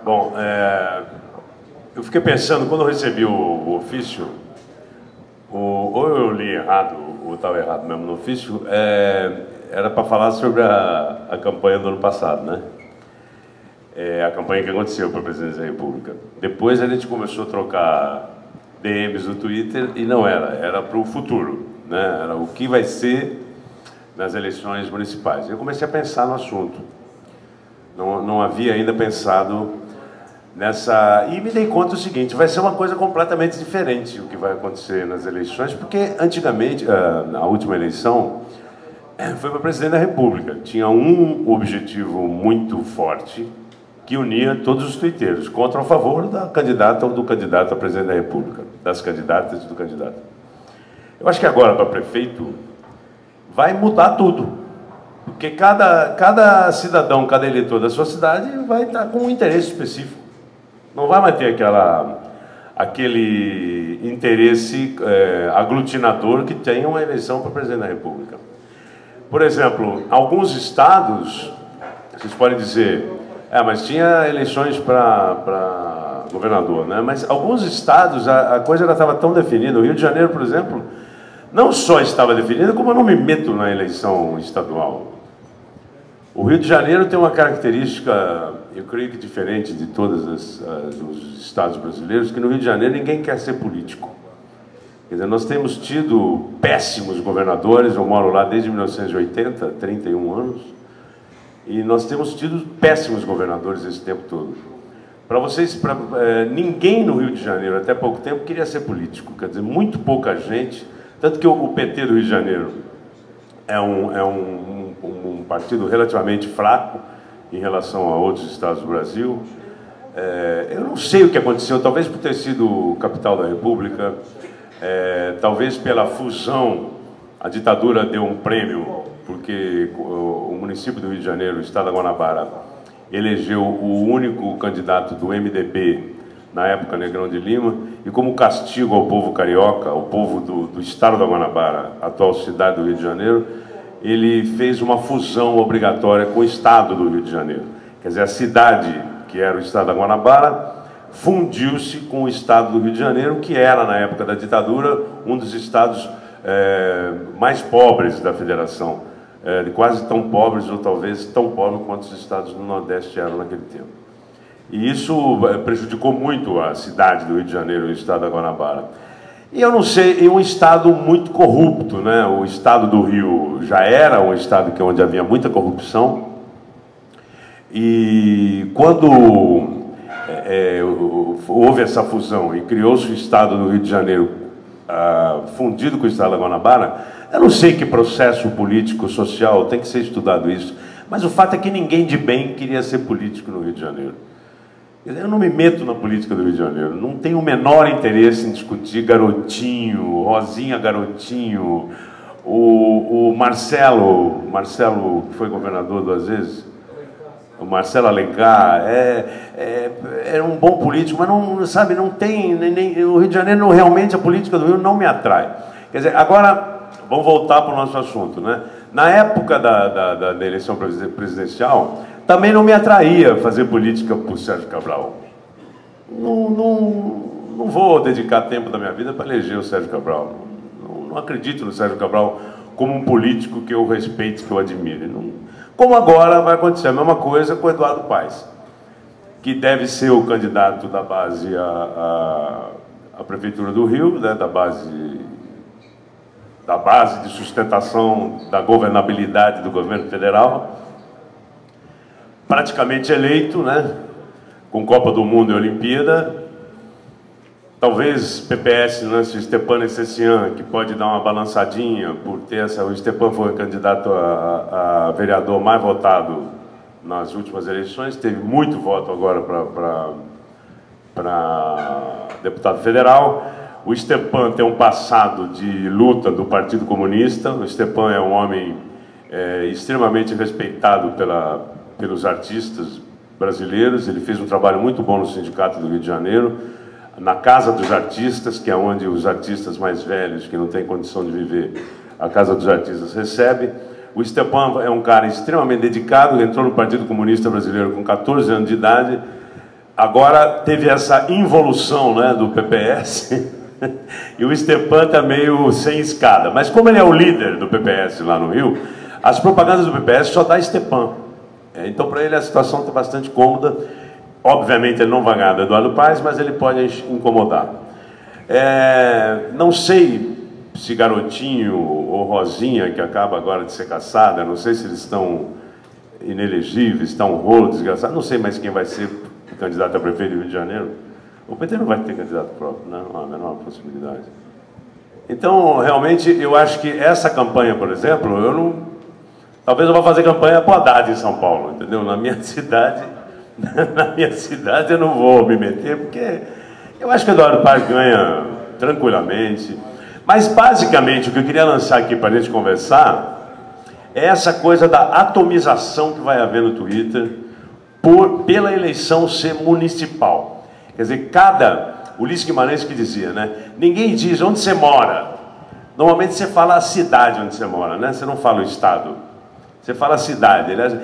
Bom, eu fiquei pensando, quando eu recebi o ofício, ou eu li errado, ou estava errado mesmo no ofício, era para falar sobre a campanha do ano passado, né? A campanha que aconteceu para a presidência da República. Depois a gente começou a trocar DMs no Twitter e não era para o futuro, né? Era o que vai ser nas eleições municipais. Eu comecei a pensar no assunto. Não havia ainda pensado nessa... E me dei conta do seguinte, vai ser uma coisa completamente diferente o que vai acontecer nas eleições, porque antigamente, na última eleição, foi para presidente da República. Tinha um objetivo muito forte que unia todos os tuiteiros, contra ou a favor da candidata ou do candidato a presidente da República, das candidatas e do candidato. Eu acho que agora, para prefeito, vai mudar tudo. Porque cada cidadão, cada eleitor da sua cidade vai estar com um interesse específico. Não vai mais ter aquele interesse aglutinador que tem uma eleição para presidente da República. Por exemplo, alguns estados, vocês podem dizer, mas tinha eleições para governador, né? Mas alguns estados a coisa já estava tão definida. O Rio de Janeiro, por exemplo, não só estava definida, como eu não me meto na eleição estadual. O Rio de Janeiro tem uma característica, eu creio que diferente de todos os estados brasileiros, que no Rio de Janeiro ninguém quer ser político. Quer dizer, nós temos tido péssimos governadores, eu moro lá desde 1980, 31 anos, e nós temos tido péssimos governadores esse tempo todo. Ninguém no Rio de Janeiro, até pouco tempo, queria ser político. Quer dizer, muito pouca gente, tanto que o PT do Rio de Janeiro é um partido relativamente fraco em relação a outros estados do Brasil. Eu não sei o que aconteceu, talvez por ter sido capital da República, talvez pela fusão, a ditadura deu um prêmio, porque o município do Rio de Janeiro, o estado da Guanabara, elegeu o único candidato do MDB, na época Negrão de Lima, e como castigo ao povo carioca, ao povo do estado da Guanabara, atual cidade do Rio de Janeiro, ele fez uma fusão obrigatória com o estado do Rio de Janeiro. Quer dizer, a cidade, que era o estado da Guanabara, fundiu-se com o estado do Rio de Janeiro, que era, na época da ditadura, um dos estados mais pobres da federação. Quase tão pobres, ou talvez tão pobres quanto os estados do Nordeste eram naquele tempo. E isso prejudicou muito a cidade do Rio de Janeiro, o estado da Guanabara. E eu não sei, um estado muito corrupto, né? O estado do Rio já era um estado onde havia muita corrupção. E quando houve essa fusão e criou-se o estado do Rio de Janeiro fundido com o estado da Guanabara, eu não sei que processo político, social, tem que ser estudado isso, mas o fato é que ninguém de bem queria ser político no Rio de Janeiro. Eu não me meto na política do Rio de Janeiro, não tenho o menor interesse em discutir Garotinho, Rosinha Garotinho, o Marcelo, que foi governador 2 vezes, o Marcelo Alencar, era um bom político, mas não, sabe, não tem, o Rio de Janeiro, realmente a política do Rio não me atrai. Quer dizer, agora, vamos voltar para o nosso assunto, né? Na época da eleição presidencial, também não me atraía fazer política por Sérgio Cabral. Não vou dedicar tempo da minha vida para eleger o Sérgio Cabral. Não acredito no Sérgio Cabral como um político que eu respeito, que eu admire. Como agora vai acontecer a mesma coisa com o Eduardo Paes, que deve ser o candidato da base à Prefeitura do Rio, né, da base de sustentação da governabilidade do governo federal, praticamente eleito, né, com Copa do Mundo e Olimpíada. Talvez PPS lance o Stepan Essessian, que pode dar uma balançadinha, por ter o Stepan foi o candidato a vereador mais votado nas últimas eleições, teve muito voto agora para deputado federal. O Stepan tem um passado de luta do Partido Comunista. O Stepan é um homem extremamente respeitado pelos artistas brasileiros. Ele fez um trabalho muito bom no Sindicato do Rio de Janeiro, na Casa dos Artistas, que é onde os artistas mais velhos, que não têm condição de viver, a Casa dos Artistas recebe. O Stepan é um cara extremamente dedicado, entrou no Partido Comunista Brasileiro com 14 anos de idade. agora teve essa involução, né, do PPS e o Stepan está meio sem escada. Mas como ele é o líder do PPS lá no Rio, as propagandas do PPS só dá Stepan. Então, para ele, a situação está bastante cômoda. Obviamente, ele não vai ganhar do Eduardo Paes, mas ele pode incomodar. Não sei se Garotinho ou Rosinha, que acaba agora de ser caçada, não sei se eles estão inelegíveis, estão um rolo desgraçado, não sei mais quem vai ser candidato a prefeito do Rio de Janeiro. O PT não vai ter candidato próprio, né? Não há a menor possibilidade. Então, realmente, eu acho que essa campanha, por exemplo, talvez eu vá fazer campanha para o Haddad em São Paulo, entendeu? Na minha cidade eu não vou me meter, porque eu acho que o Eduardo Paes ganha tranquilamente. Mas, basicamente, o que eu queria lançar aqui para a gente conversar é essa coisa da atomização que vai haver no Twitter pela eleição ser municipal. Quer dizer, Ulisses Guimarães que dizia, né? Ninguém diz onde você mora. Normalmente você fala a cidade onde você mora, né? Você não fala o estado. Você fala a cidade. Aliás,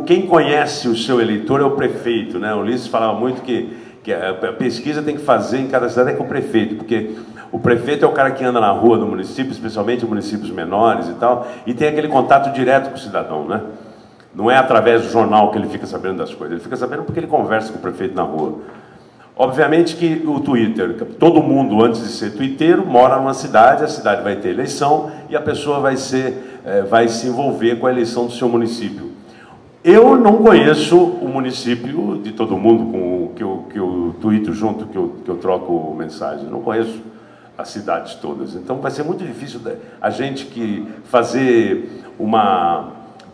quem conhece o seu eleitor é o prefeito, né? O Ulisses falava muito que a pesquisa tem que fazer em cada cidade com o prefeito, porque o prefeito é o cara que anda na rua do município, especialmente em municípios menores e tal, e tem aquele contato direto com o cidadão, né? Não é através do jornal que ele fica sabendo das coisas, ele fica sabendo porque ele conversa com o prefeito na rua. Obviamente que o Twitter, todo mundo antes de ser twitteiro mora numa cidade, a cidade vai ter eleição e a pessoa vai se envolver com a eleição do seu município. Eu não conheço o município de todo mundo com que eu tweeto junto, que eu troco mensagem. Não conheço as cidades todas. Então vai ser muito difícil a gente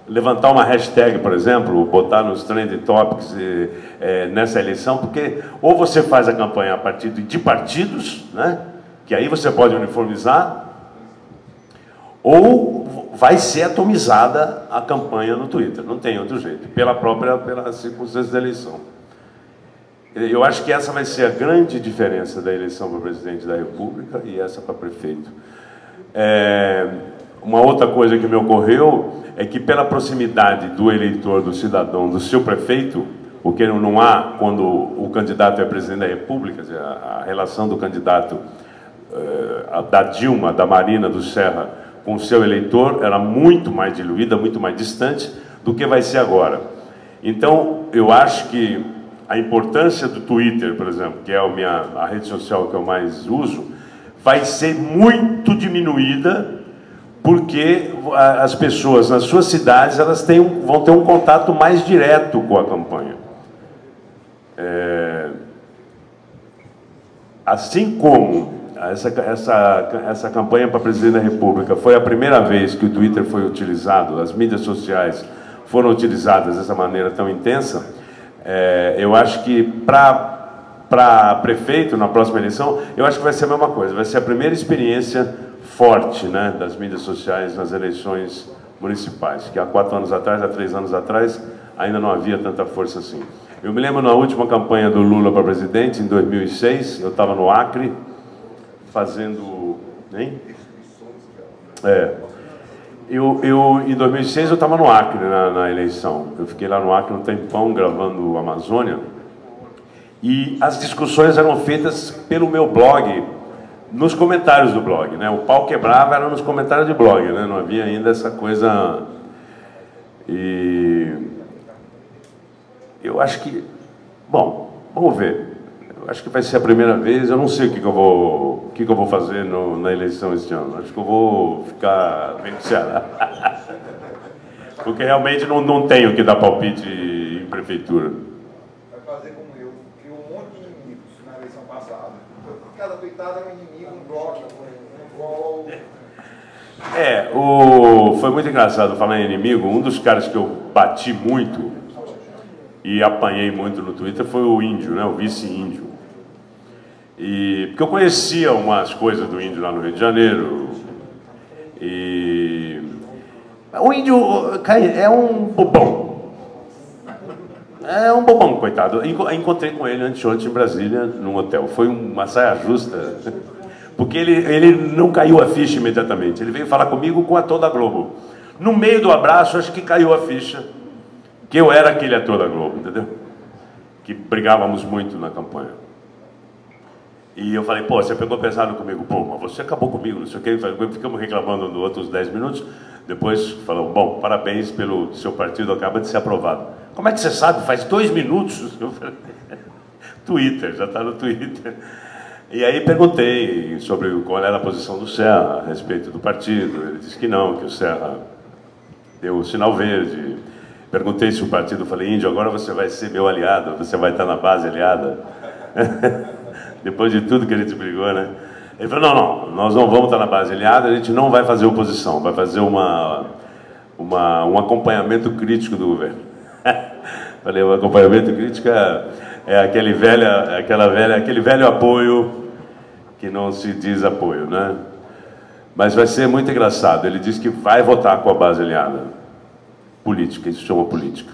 levantar uma hashtag, por exemplo, botar nos trending topics nessa eleição, porque ou você faz a campanha a partir de partidos, né, que aí você pode uniformizar, ou vai ser atomizada a campanha no Twitter, não tem outro jeito, pela circunstância da eleição. Eu acho que essa vai ser a grande diferença da eleição para presidente da República e essa para prefeito. Uma outra coisa que me ocorreu é que, pela proximidade do eleitor, do cidadão, do seu prefeito, o que não há quando o candidato é presidente da República, quer dizer, a relação do candidato da Dilma, da Marina, do Serra, com o seu eleitor era muito mais diluída, muito mais distante do que vai ser agora. Então, eu acho que a importância do Twitter, por exemplo, que é a rede social que eu mais uso, vai ser muito diminuída, porque as pessoas nas suas cidades vão ter um contato mais direto com a campanha. Assim como essa campanha para presidente da República foi a primeira vez que o Twitter foi utilizado, as mídias sociais foram utilizadas dessa maneira tão intensa, eu acho que para prefeito, na próxima eleição, eu acho que vai ser a mesma coisa, vai ser a primeira experiência forte, né, das mídias sociais nas eleições municipais, que há 4 anos atrás, há 3 anos atrás, ainda não havia tanta força assim. Eu me lembro na última campanha do Lula para presidente, em 2006, eu estava no Acre, fazendo... Hein? Em 2006 eu estava no Acre na eleição. Eu fiquei lá no Acre um tempão gravando Amazônia, e as discussões eram feitas pelo meu blog, nos comentários do blog, né? O pau quebrava era nos comentários de blog, né? Não havia ainda essa coisa. E eu acho que, bom, vamos ver. Eu acho que vai ser a primeira vez. Eu não sei o que eu vou fazer na eleição este ano. Acho que eu vou ficar vendo o Ceará, porque realmente não tenho que dar palpite em prefeitura. Vai fazer como eu, criou um monte de inimigos na eleição passada. Cada tuitada é um inimigo, um blog, um gol. Foi muito engraçado falar em inimigo. Um dos caras que eu bati muito e apanhei muito no Twitter foi o Índio, né? O vice-índio. Porque eu conhecia umas coisas do Índio lá no Rio de Janeiro. O Índio é um bobão. É um bobão, coitado. Encontrei com ele anteontem em Brasília, num hotel. Foi uma saia justa, porque ele não caiu a ficha imediatamente. Ele veio falar comigo com o ator da Globo. No meio do abraço, acho que caiu a ficha que eu era aquele ator da Globo, entendeu? que brigávamos muito na campanha. E eu falei, pô, você pegou pesado comigo. Pô, mas você acabou comigo, não sei o quê. Ficamos reclamando nos outros 10 minutos. Depois falou, bom, parabéns pelo seu partido, acaba de ser aprovado. Como é que você sabe? Faz 2 minutos. Eu falei, Twitter, já está no Twitter. E aí perguntei sobre qual era a posição do Serra a respeito do partido. Ele disse que não, que o Serra deu o sinal verde. Perguntei se o partido, falei, Índio, agora você vai ser meu aliado, você vai estar na base aliada. Depois de tudo que a gente brigou, né? Ele falou, não, nós não vamos estar na base aliada, a gente não vai fazer oposição, vai fazer um acompanhamento crítico do governo. Falei, o acompanhamento crítico é aquele velho apoio que não se diz apoio, né? Mas vai ser muito engraçado. Ele disse que vai votar com a base aliada. Política, isso chama política.